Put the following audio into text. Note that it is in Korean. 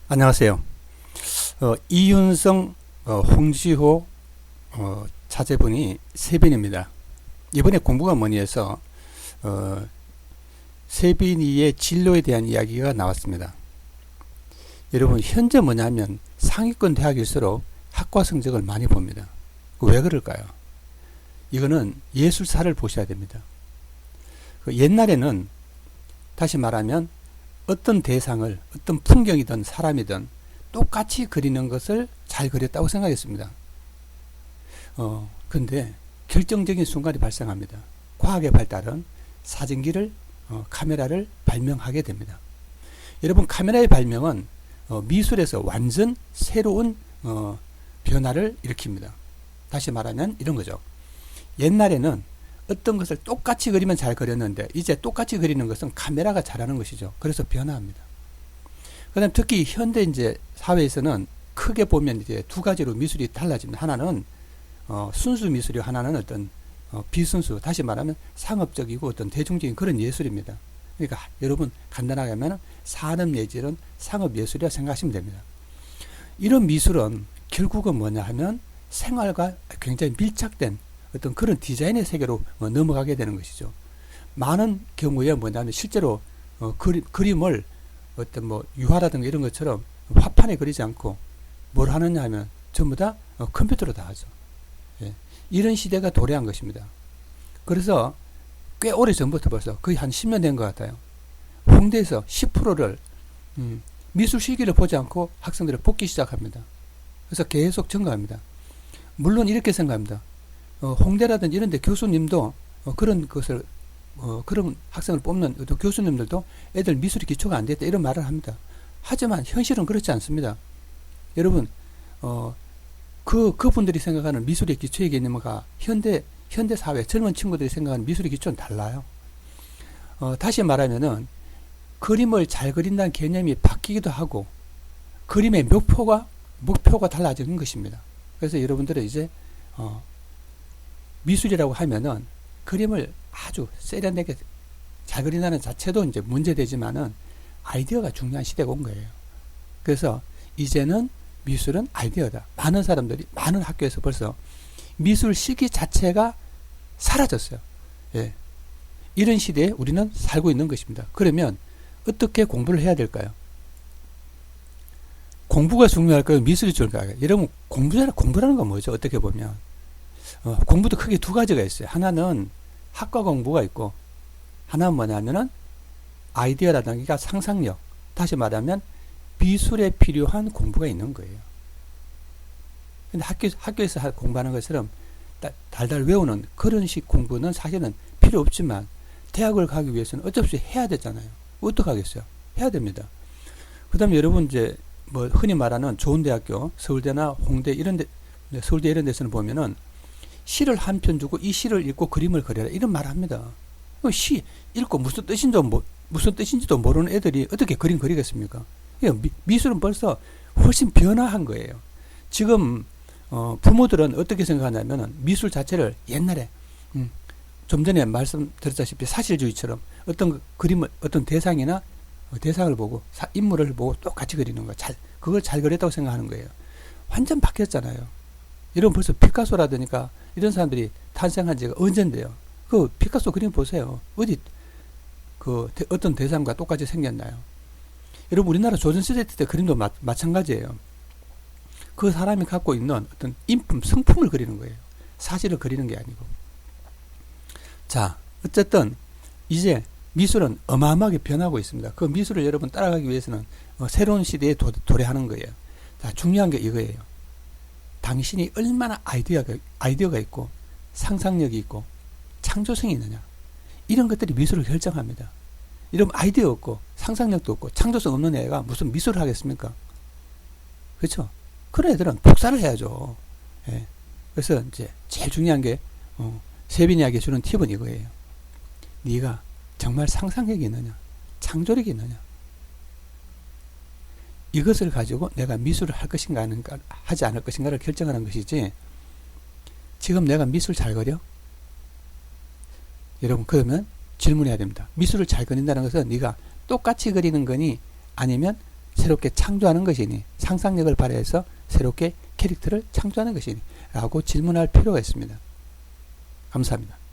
안녕하세요. 이윤성, 홍지호 자제분이 세빈입니다. 이번에 공부가 뭐니 해서 세빈이의 진로에 대한 이야기가 나왔습니다. 여러분 현재 뭐냐면 상위권 대학일수록 학과 성적을 많이 봅니다. 왜 그럴까요? 이거는 예술사를 보셔야 됩니다. 옛날에는 다시 말하면 어떤 대상을 어떤 풍경이든 사람이든 똑같이 그리는 것을 잘 그렸다고 생각했습니다. 근데 결정적인 순간이 발생합니다. 과학의 발달은 사진기를 카메라를 발명하게 됩니다. 여러분 카메라의 발명은 미술에서 완전 새로운 변화를 일으킵니다. 다시 말하면 이런 거죠. 옛날에는 어떤 것을 똑같이 그리면 잘 그렸는데 이제 똑같이 그리는 것은 카메라가 잘하는 것이죠. 그래서 변화합니다. 그다음 특히 현대 이제 사회에서는 크게 보면 이제 두 가지로 미술이 달라집니다. 하나는 순수 미술이고 하나는 어떤 비순수, 다시 말하면 상업적이고 어떤 대중적인 그런 예술입니다. 그러니까 여러분 간단하게 하면 산업 예술은 상업 예술이라 생각하시면 됩니다. 이런 미술은 결국은 뭐냐 하면 생활과 굉장히 밀착된 어떤 그런 디자인의 세계로 넘어가게 되는 것이죠. 많은 경우에 뭐냐면 실제로 그림을 어떤 뭐 유화라든가 이런 것처럼 화판에 그리지 않고 뭘 하느냐 하면 전부 다 컴퓨터로 다 하죠. 예. 이런 시대가 도래한 것입니다. 그래서 꽤 오래 전부터 벌써 거의 한 10년 된 것 같아요. 홍대에서 10%를 미술 실기를 보지 않고 학생들을 뽑기 시작합니다. 그래서 계속 증가합니다. 물론 이렇게 생각합니다. 홍대라든지 이런 데 교수님도 그런 것을 그런 학생을 뽑는 어떤 교수님들도 애들 미술이 기초가 안 됐다 이런 말을 합니다. 하지만 현실은 그렇지 않습니다. 여러분 그분들이 생각하는 미술의 기초의 개념과 현대 사회 젊은 친구들이 생각하는 미술의 기초는 달라요. 다시 말하면은 그림을 잘 그린다는 개념이 바뀌기도 하고 그림의 목표가 달라지는 것입니다. 그래서 여러분들은 이제 미술이라고 하면은 그림을 아주 세련되게 잘 그린다는 자체도 이제 문제되지만은 아이디어가 중요한 시대가 온 거예요. 그래서 이제는 미술은 아이디어다. 많은 사람들이 많은 학교에서 벌써 미술 시기 자체가 사라졌어요. 예. 이런 시대에 우리는 살고 있는 것입니다. 그러면 어떻게 공부를 해야 될까요? 공부가 중요할까요? 미술이 중요할까요? 여러분 공부라는 건 뭐죠? 어떻게 보면 공부도 크게 두 가지가 있어요. 하나는 학과 공부가 있고 하나는 뭐냐면은 아이디어라든가 상상력, 다시 말하면 미술에 필요한 공부가 있는 거예요. 근데 학교에서 공부하는 것처럼 달달 외우는 그런 식 공부는 사실은 필요 없지만 대학을 가기 위해서는 어쩔 수 없이 해야 되잖아요. 어떻게 하겠어요? 해야 됩니다. 그 다음에 여러분 이제 뭐 흔히 말하는 좋은 대학교, 서울대나 홍대 서울대 이런 데서는 보면은 시를 한 편 주고 이 시를 읽고 그림을 그려라 이런 말을 합니다. 시 읽고 무슨 뜻인지도 모르는 애들이 어떻게 그림 그리겠습니까? 미술은 벌써 훨씬 변화한 거예요. 지금 부모들은 어떻게 생각하냐면 미술 자체를 옛날에 좀 전에 말씀드렸다시피 사실주의처럼 어떤 그림을 어떤 대상이나 대상을 보고 인물을 보고 똑같이 그리는 거 그걸 잘 그렸다고 생각하는 거예요. 완전 바뀌었잖아요. 여러분 벌써 피카소라든가 이런 사람들이 탄생한 지가 언젠데요. 그 피카소 그림 보세요. 어디 어떤 대상과 똑같이 생겼나요? 여러분 우리나라 조선시대 때 그림도 마찬가지예요. 그 사람이 갖고 있는 어떤 인품, 성품을 그리는 거예요. 사실을 그리는 게 아니고. 자, 어쨌든 이제 미술은 어마어마하게 변하고 있습니다. 그 미술을 여러분 따라가기 위해서는 새로운 시대에 도래하는 거예요. 자, 중요한 게 이거예요. 당신이 얼마나 아이디어가 있고 상상력이 있고 창조성이 있느냐, 이런 것들이 미술을 결정합니다. 이러면 아이디어 없고 상상력도 없고 창조성 없는 애가 무슨 미술을 하겠습니까? 그렇죠? 그런 애들은 복사를 해야죠. 예. 그래서 이제 제일 중요한 게 세빈이에게 주는 팁은 이거예요. 네가 정말 상상력이 있느냐, 창조력이 있느냐, 이것을 가지고 내가 미술을 할 것인가 하지 않을 것인가를 결정하는 것이지, 지금 내가 미술 잘 그려? 여러분 그러면 질문해야 됩니다. 미술을 잘 그린다는 것은 네가 똑같이 그리는 거니 아니면 새롭게 창조하는 것이니, 상상력을 발휘해서 새롭게 캐릭터를 창조하는 것이니 라고 질문할 필요가 있습니다. 감사합니다.